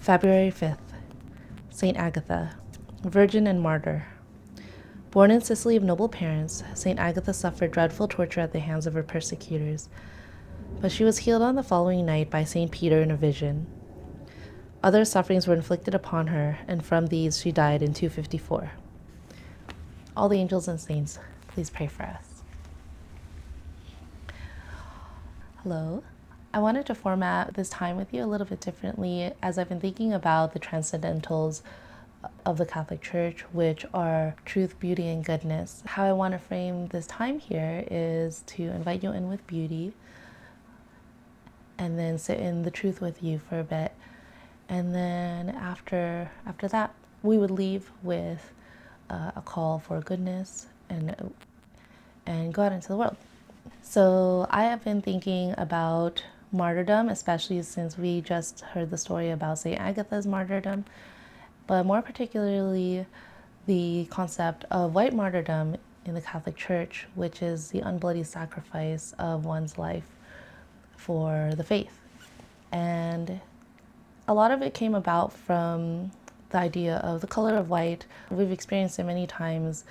February 5th, Saint Agatha, Virgin and Martyr. Born in Sicily of noble parents, Saint Agatha suffered dreadful torture at the hands of her persecutors, but she was healed on the following night by Saint Peter in a vision. Other sufferings were inflicted upon her, and from these she died in 254. All the angels and saints, please pray for us. Hello. I wanted to format this time with you a little bit differently as I've been thinking about the transcendentals of the Catholic Church, which are truth, beauty, and goodness. How I want to frame this time here is to invite you in with beauty and then sit in the truth with you for a bit. And then after that, we would leave with a call for goodness and go out into the world. So I have been thinking about martyrdom, especially since we just heard the story about St. Agatha's martyrdom, but more particularly the concept of white martyrdom in the Catholic Church, which is the unbloody sacrifice of one's life for the faith. And a lot of it came about from the idea of the color of white. We've experienced it many times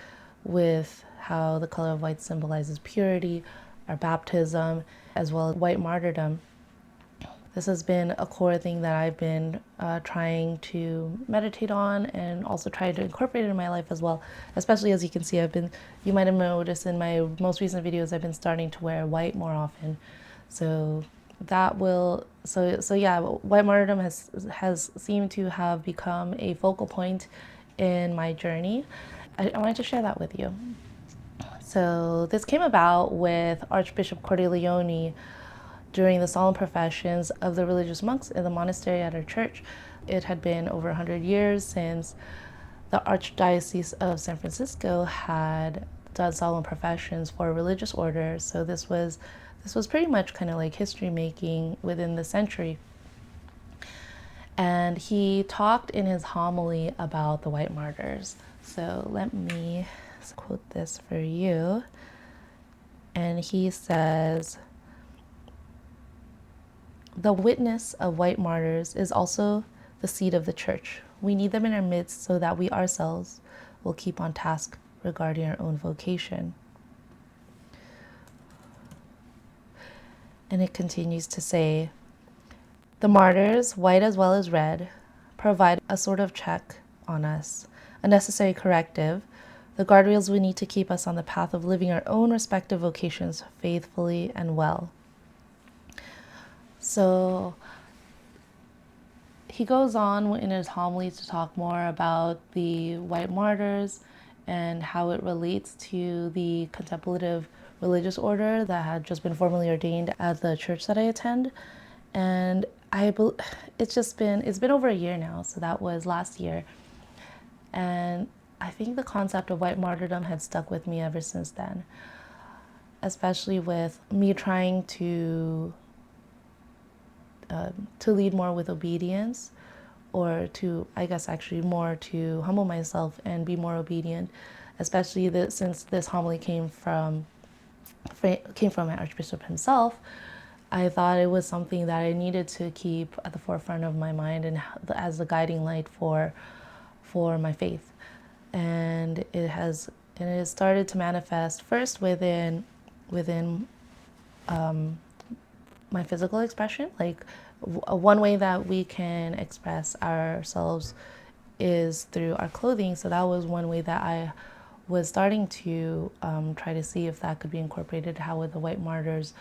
with how the color of white symbolizes purity, our baptism, as well as white martyrdom. This has been a core thing that I've been trying to meditate on and also try to incorporate it in my life as well. Especially as you can see, you might have noticed in my most recent videos, I've been starting to wear white more often. So yeah, white martyrdom has seemed to have become a focal point in my journey. I wanted to share that with you. So this came about with Archbishop Cordileone during the solemn professions of the religious monks in the monastery at our church. It had been over 100 years since the Archdiocese of San Francisco had done solemn professions for a religious order. So this was pretty much kind of like history making within the century. And he talked in his homily about the white martyrs. So let me quote this for you. And he says, "The witness of white martyrs is also the seed of the church. We need them in our midst so that we ourselves will keep on task regarding our own vocation." And it continues to say, "The martyrs, white as well as red, provide a sort of check on us, a necessary corrective, the guardrails we need to keep us on the path of living our own respective vocations faithfully and well." So he goes on in his homily to talk more about the white martyrs and how it relates to the contemplative religious order that had just been formally ordained at the church that I attend. And it's been over a year now, so that was last year. And I think the concept of white martyrdom had stuck with me ever since then, especially with me trying to lead more with obedience, or to, I guess, actually more to humble myself and be more obedient, especially since this homily came from my Archbishop himself. I thought it was something that I needed to keep at the forefront of my mind and as a guiding light for my faith. And it has started to manifest first within my physical expression. Like one way that we can express ourselves is through our clothing. So that was one way that I was starting to try to see if that could be incorporated. How would the white martyrs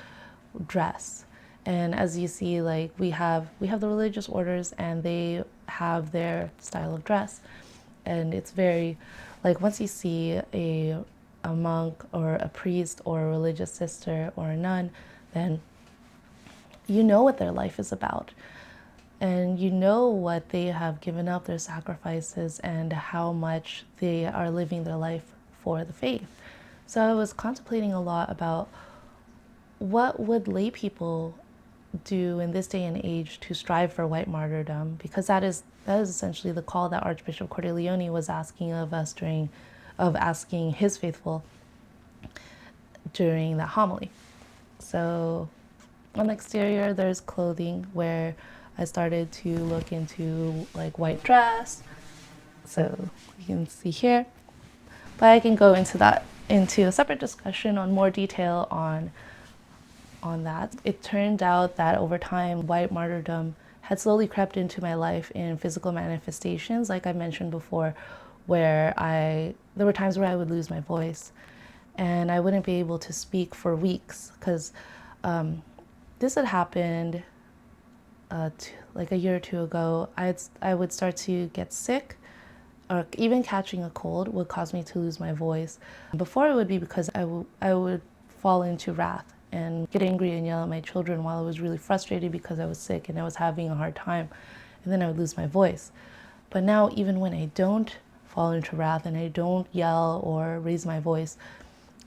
dress? And as you see, like we have the religious orders, and they have their style of dress, and it's very, like, once you see a monk or a priest or a religious sister or a nun, then you know what their life is about, and you know what they have given up, their sacrifices, and how much they are living their life for the faith. So I was contemplating a lot about what would lay people do in this day and age to strive for white martyrdom, because that is essentially the call that Archbishop Cordileone was asking of us asking his faithful during that homily. So on the exterior, there's clothing where I started to look into like white dress. So you can see here, but I can go into a separate discussion on more detail on that. It turned out that over time, white martyrdom had slowly crept into my life in physical manifestations, like I mentioned before, where there were times where I would lose my voice and I wouldn't be able to speak for weeks because this had happened like a year or two ago. I would start to get sick, or even catching a cold would cause me to lose my voice. Before it would be because I would fall into wrath and get angry and yell at my children while I was really frustrated because I was sick and I was having a hard time, and then I would lose my voice. But now, even when I don't fall into wrath and I don't yell or raise my voice,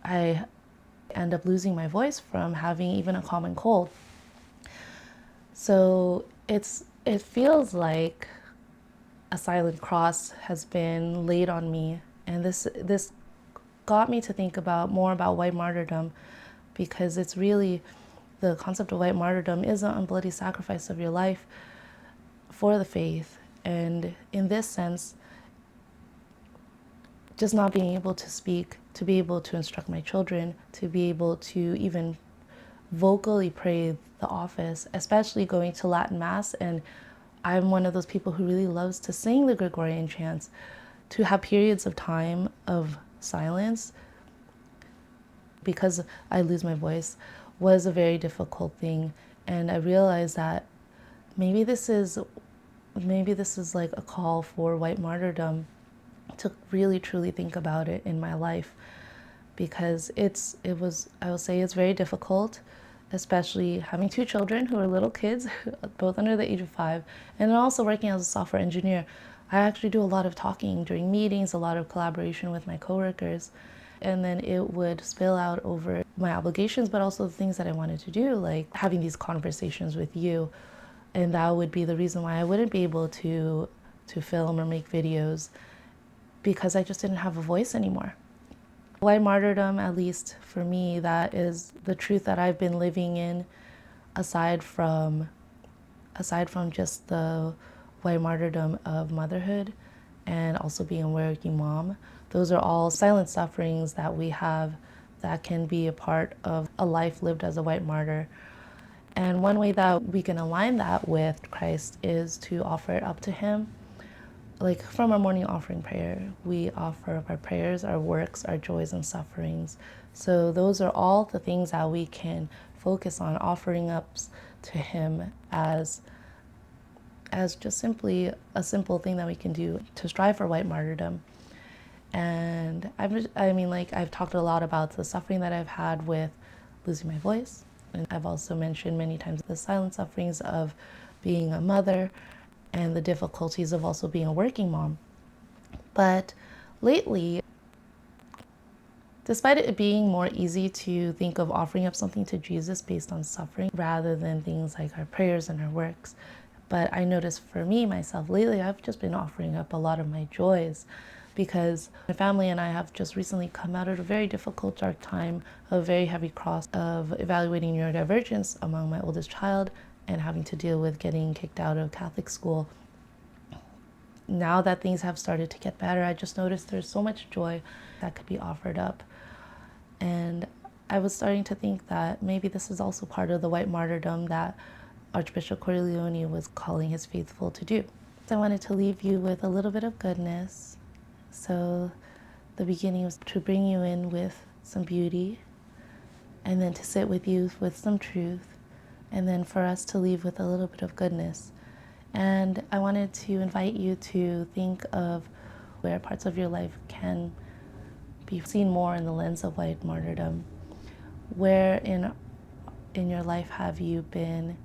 I end up losing my voice from having even a common cold. So it feels like a silent cross has been laid on me, and this got me to think more about white martyrdom, because it's really, the concept of white martyrdom is an unbloody sacrifice of your life for the faith. And in this sense, just not being able to speak, to be able to instruct my children, to be able to even vocally pray the office, especially going to Latin Mass. And I'm one of those people who really loves to sing the Gregorian chants. To have periods of time of silence because I lose my voice was a very difficult thing. And I realized that maybe this is like a call for white martyrdom, to really truly think about it in my life, because I will say it's very difficult, especially having two children who are little kids, both under the age of 5, and then also working as a software engineer. I actually do a lot of talking during meetings, a lot of collaboration with my coworkers, and then it would spill out over my obligations, but also the things that I wanted to do, like having these conversations with you. And that would be the reason why I wouldn't be able to film or make videos, because I just didn't have a voice anymore. White martyrdom, at least for me, that is the truth that I've been living in, aside from just the white martyrdom of motherhood and also being a working mom. Those are all silent sufferings that we have that can be a part of a life lived as a white martyr. And one way that we can align that with Christ is to offer it up to Him. Like from our morning offering prayer, we offer up our prayers, our works, our joys and sufferings. So those are all the things that we can focus on offering up to Him as just simply a simple thing that we can do to strive for white martyrdom. And I've talked a lot about the suffering that I've had with losing my voice. And I've also mentioned many times the silent sufferings of being a mother and the difficulties of also being a working mom. But lately, despite it being more easy to think of offering up something to Jesus based on suffering rather than things like our prayers and our works, but I noticed for me, myself, lately I've just been offering up a lot of my joys, because my family and I have just recently come out of a very difficult, dark time, a very heavy cross of evaluating neurodivergence among my oldest child and having to deal with getting kicked out of Catholic school. Now that things have started to get better, I just noticed there's so much joy that could be offered up. And I was starting to think that maybe this is also part of the white martyrdom that Archbishop Cordileone was calling his faithful to do. So I wanted to leave you with a little bit of goodness. So the beginning was to bring you in with some beauty, and then to sit with you with some truth, and then for us to leave with a little bit of goodness. And I wanted to invite you to think of where parts of your life can be seen more in the lens of white martyrdom. Where in your life have you been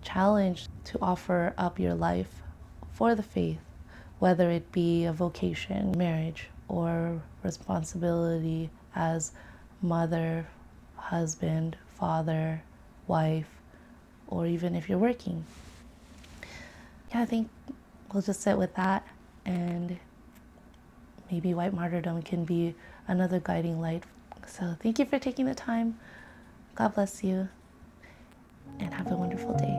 challenged to offer up your life for the faith, whether it be a vocation, marriage, or responsibility as mother, husband, father, wife, or even if you're working. Yeah, I think we'll just sit with that, and maybe white martyrdom can be another guiding light. So thank you for taking the time. God bless you, and have a wonderful day.